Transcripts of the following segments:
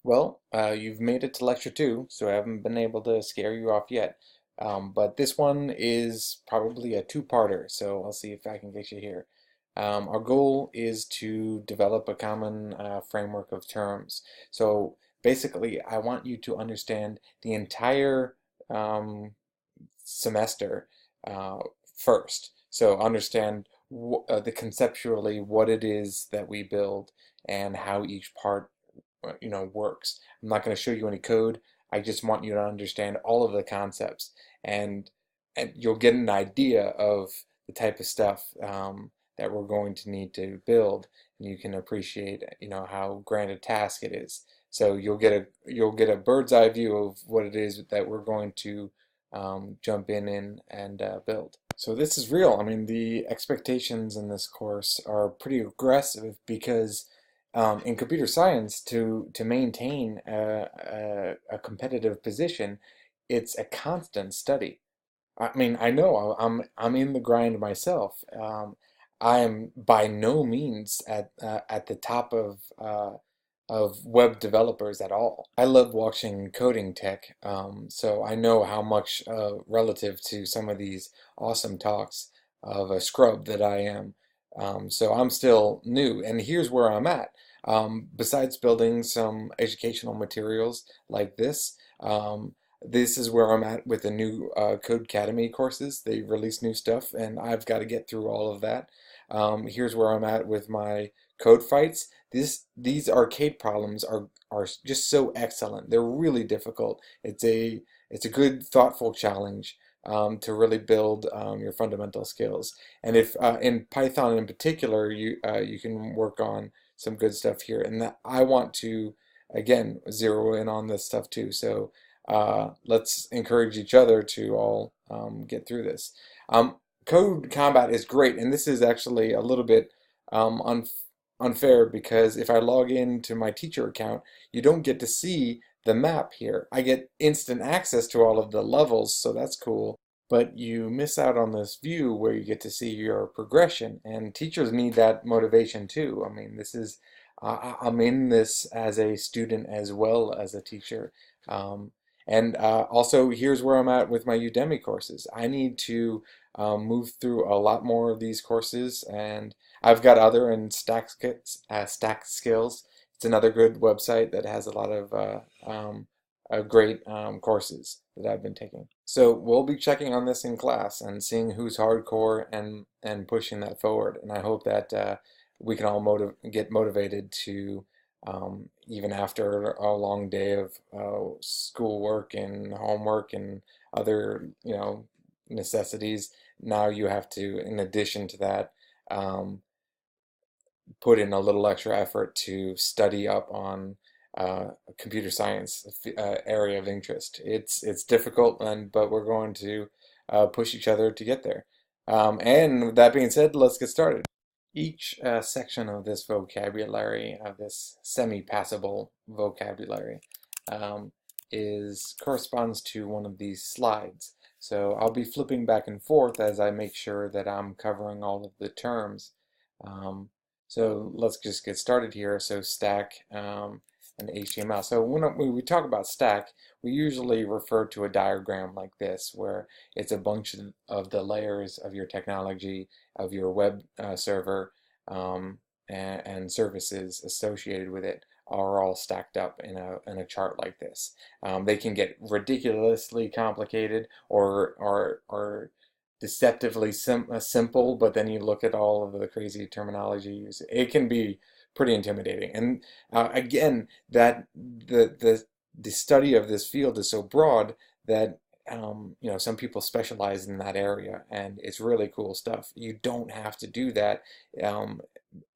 Well, you've made it to lecture two, so I haven't been able to scare you off yet. But this one is probably a two-parter, so I'll see if I can get you here. Our goal is to develop a common framework of terms. So basically, I want you to understand the entire um, semester uh, first. So understand the conceptually what it is that we build and how each part works. I'm not going to show you any code. I just want you to understand all of the concepts, and you'll get an idea of the type of stuff that we're going to need to build, and you can appreciate how grand a task it is. So you'll get a bird's eye view of what it is that we're going to jump in and build. So this is real. I mean, the expectations in this course are pretty aggressive because in computer science, to maintain a competitive position, it's a constant study. I mean, I know I'm in the grind myself. I am by no means at the top of web developers at all. I love watching coding tech, so I know how much relative to some of these awesome talks of a scrub that I am. So I'm still new, and here's where I'm at. Besides building some educational materials like this is where I'm at with the new Code Academy courses. They release new stuff, and I've got to get through all of that. Here's where I'm at with my code fights. These arcade problems are just so excellent. They're really difficult. It's a good, thoughtful challenge to really build your fundamental skills. And if in Python in particular, you can work on some good stuff here. And that I want to again zero in on this stuff too. So let's encourage each other to all get through this. Code combat is great, and this is actually a little bit unfair because if I log into my teacher account, you don't get to see the map here. I get instant access to all of the levels, so that's cool. But you miss out on this view where you get to see your progression, and teachers need that motivation too. I mean, I'm in this as a student as well as a teacher. Um, and also, here's where I'm at with my Udemy courses. I need to move through a lot more of these courses, and I've got other in Stack Skills. It's another good website that has a lot of great courses that I've been taking. So we'll be checking on this in class and seeing who's hardcore and pushing that forward. And I hope that we can all get motivated to even after a long day of schoolwork and homework and other necessities. Now you have to, in addition to that, um, put in a little extra effort to study up on computer science area of interest. It's difficult, but we're going to push each other to get there. And with that being said, let's get started. Each section of this vocabulary, of this semi-passable vocabulary, um, corresponds to one of these slides. So I'll be flipping back and forth as I make sure that I'm covering all of the terms. Um, so let's just get started here. So stack and HTML. So when we talk about stack, we usually refer to a diagram like this, where it's a bunch of the layers of your technology, of your web server, and services associated with it are all stacked up in a chart like this. They can get ridiculously complicated or deceptively simple, but then you look at all of the crazy terminology used. It can be pretty intimidating. And again, that the study of this field is so broad that some people specialize in that area, and it's really cool stuff. You don't have to do that. Um,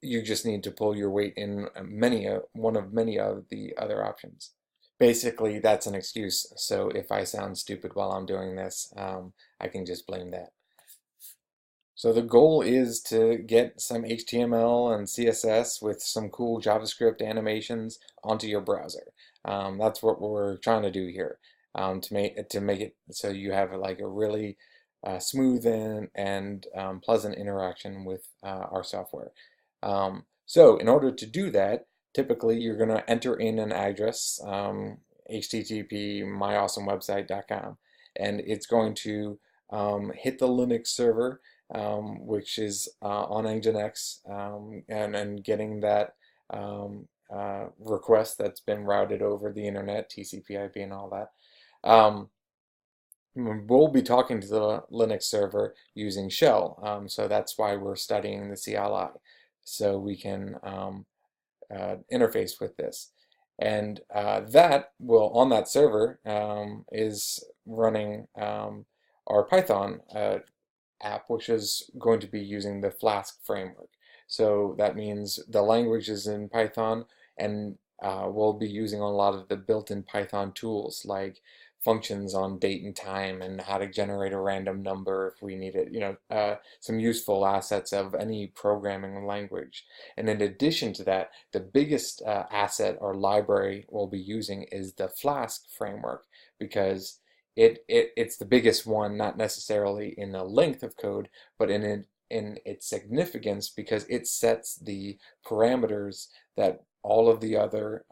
you just need to pull your weight in one of many of the other options. Basically, that's an excuse. So if I sound stupid while I'm doing this, I can just blame that. So the goal is to get some HTML and CSS with some cool JavaScript animations onto your browser. That's what we're trying to do here, to make it so you have like a really smooth and pleasant interaction with our software. So in order to do that, typically you're going to enter in an address, http myawesomewebsite.com, and it's going to hit the Linux server, which is on Nginx, and getting that request that's been routed over the internet, TCP/IP and all that. We'll be talking to the Linux server using shell, so that's why we're studying the CLI, so we can interface with this. And that will, on that server, is running our Python app, which is going to be using the Flask framework. So that means the language is in Python, and we'll be using a lot of the built-in Python tools like functions on date and time and how to generate a random number if we need it, some useful assets of any programming language. And in addition to that, the biggest asset or library we'll be using is the Flask framework, because it's the biggest one, not necessarily in the length of code, but in its significance, because it sets the parameters that all of the other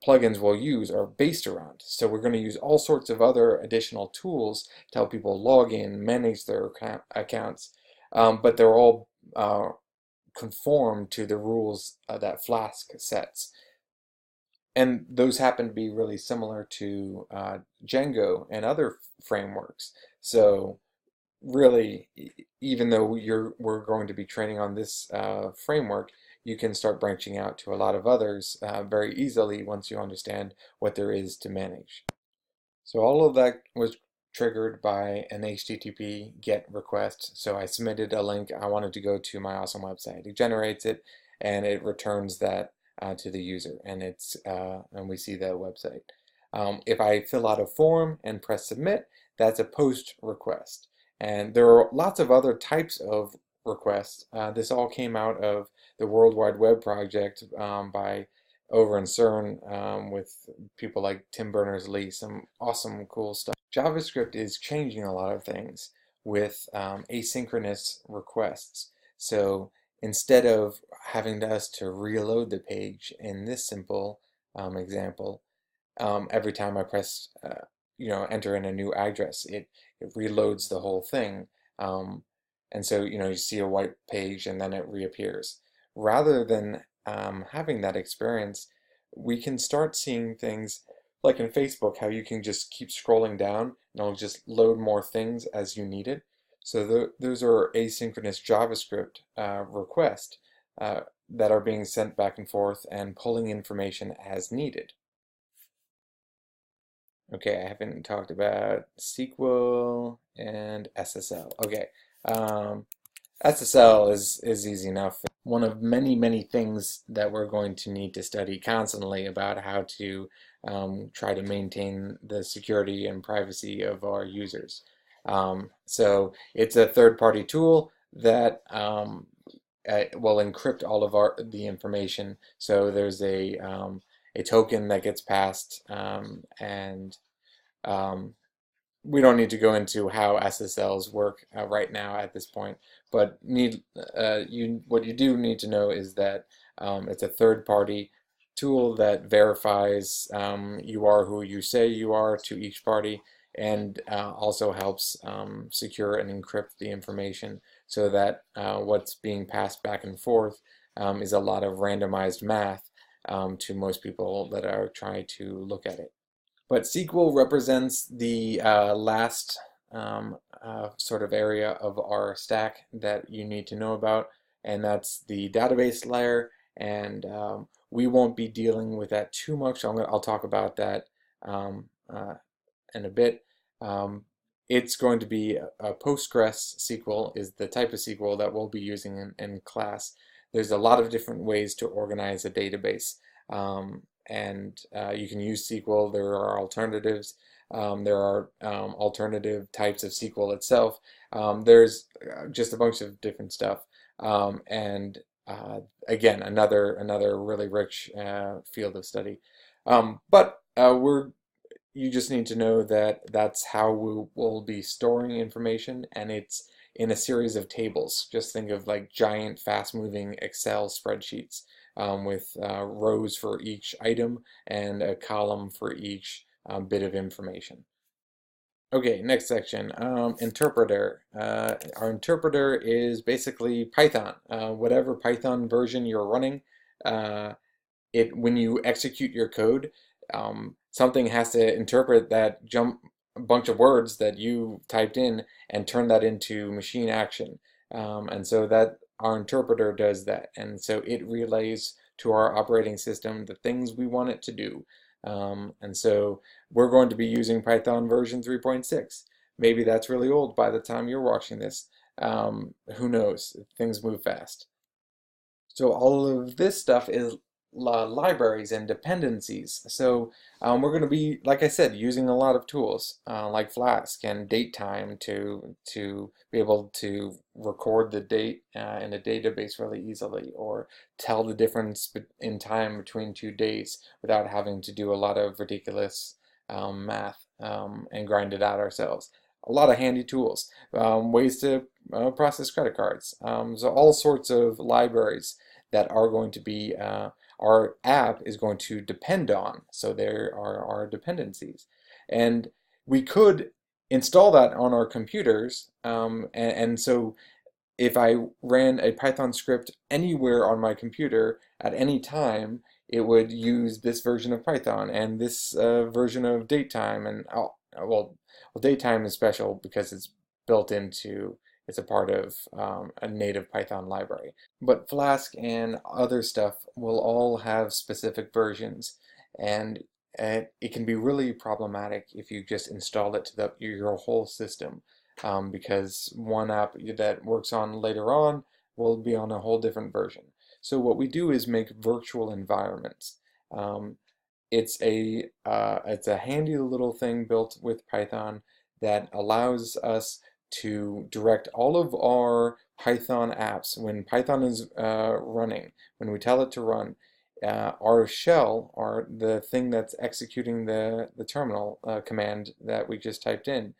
plugins we'll use are based around. So we're going to use all sorts of other additional tools to help people log in, manage their accounts, but they're all conform to the rules that Flask sets. And those happen to be really similar to Django and other frameworks. So really, even though we're going to be training on this framework, you can start branching out to a lot of others very easily once you understand what there is to manage. So all of that was triggered by an HTTP GET request. So I submitted a link. I wanted to go to my awesome website. It generates it, and it returns that to the user, and and we see the website. If I fill out a form and press submit, that's a post request. And there are lots of other types of requests. This all came out of the World Wide Web project by over in CERN with people like Tim Berners-Lee, some awesome, cool stuff. JavaScript is changing a lot of things with asynchronous requests. So instead of having us to reload the page in this simple example, every time I press, enter in a new address, it reloads the whole thing. And so, you see a white page and then it reappears. Rather than having that experience, we can start seeing things like in Facebook, how you can just keep scrolling down and it'll just load more things as you need it. So those are asynchronous JavaScript requests that are being sent back and forth and pulling information as needed. Okay, I haven't talked about SQL and SSL. Okay, SSL is easy enough. One of many, many things that we're going to need to study constantly about how to try to maintain the security and privacy of our users. So it's a third-party tool that will encrypt all of the information. So there's a token that gets passed, and we don't need to go into how SSLs work right now at this point, but what you do need to know is that it's a third-party tool that verifies you are who you say you are to each party, and also helps secure and encrypt the information so that what's being passed back and forth is a lot of randomized math to most people that are trying to look at it. But SQL represents the last sort of area of our stack that you need to know about, and that's the database layer. And we won't be dealing with that too much. I'll talk about that in a bit. It's going to be a Postgres SQL is the type of SQL that we'll be using in class. There's a lot of different ways to organize a database. And you can use SQL. There are alternatives. There are alternative types of SQL itself. There's just a bunch of different stuff. And again, another really rich field of study. But you just need to know that that's how we will be storing information, and it's in a series of tables. Just think of like giant, fast-moving Excel spreadsheets. with rows for each item and a column for each bit of information. Okay, next section, interpreter. Our interpreter is basically Python. Whatever Python version you're running, uh, it when you execute your code, something has to interpret that jump bunch of words that you typed in and turn that into machine action. And so that our interpreter does that. And so it relays to our operating system the things we want it to do. And so we're going to be using Python version 3.6. Maybe that's really old by the time you're watching this. Who knows? Things move fast. So all of this stuff is libraries and dependencies. So we're going to be, like I said, using a lot of tools like Flask and datetime to be able to record the date in a database really easily, or tell the difference in time between 2 days without having to do a lot of ridiculous math and grind it out ourselves. A lot of handy tools, ways to process credit cards. So all sorts of libraries that are going to be our app is going to depend on. So there are our dependencies. And we could install that on our computers. And so if I ran a Python script anywhere on my computer at any time, it would use this version of Python and this version of datetime. And well, datetime is special because it's built into, it's a part of a native Python library. But Flask and other stuff will all have specific versions, and it can be really problematic if you just install it to your whole system, because one app that works on later on will be on a whole different version. So what we do is make virtual environments. Um, it's a handy little thing built with Python that allows us to direct all of our Python apps when Python is running, when we tell it to run. Our shell, or the thing that's executing the terminal command that we just typed in,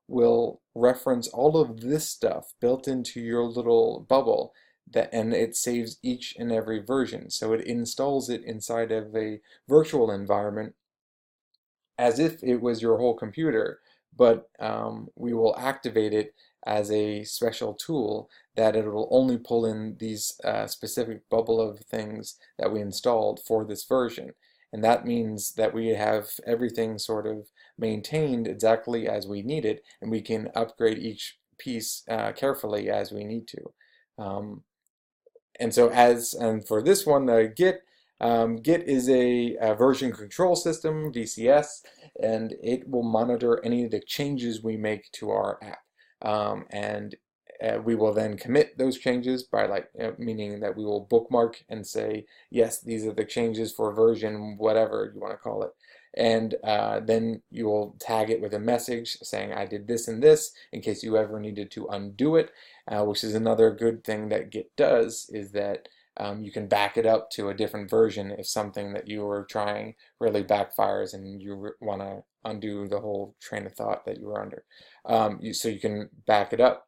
will reference all of this stuff built into your little bubble, and it saves each and every version. So it installs it inside of a virtual environment as if it was your whole computer, but we will activate it as a special tool that it will only pull in these specific bubble of things that we installed for this version. And that means that we have everything sort of maintained exactly as we need it, and we can upgrade each piece carefully as we need to. Um, and for this one, Git is a version control system, VCS, and it will monitor any of the changes we make to our app. And we will then commit those changes by meaning that we will bookmark and say, yes, these are the changes for version whatever you want to call it. And then you will tag it with a message saying I did this and this in case you ever needed to undo it, which is another good thing that Git does, is that you can back it up to a different version if something that you were trying really backfires and you want to undo the whole train of thought that you were under. So you can back it up.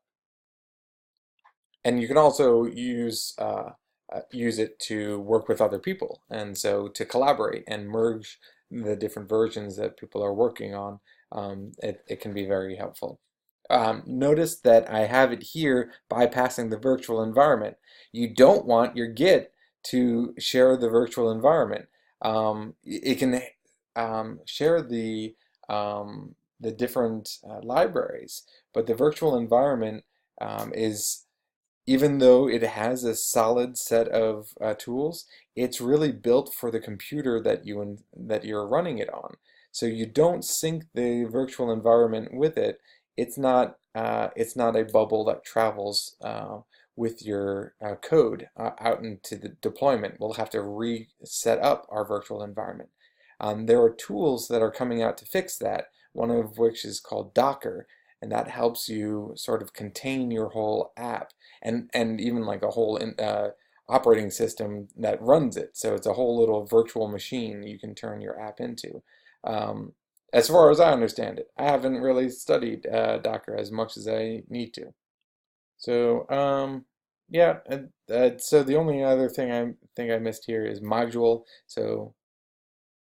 And you can also use it to work with other people, and so to collaborate and merge the different versions that people are working on. It can be very helpful. Notice that I have it here bypassing the virtual environment. You don't want your Git to share the virtual environment. It can share the different libraries, but the virtual environment is, even though it has a solid set of tools, it's really built for the computer that you're running it on. So you don't sync the virtual environment with it. It's not a bubble that travels with your code out into the deployment. We'll have to reset up our virtual environment. There are tools that are coming out to fix that, one of which is called Docker, and that helps you sort of contain your whole app, and even like a whole operating system that runs it. So it's a whole little virtual machine you can turn your app into. Um, as far as I understand it, I haven't really studied Docker as much as I need to. So Yeah, and so the only other thing I think I missed here is module. So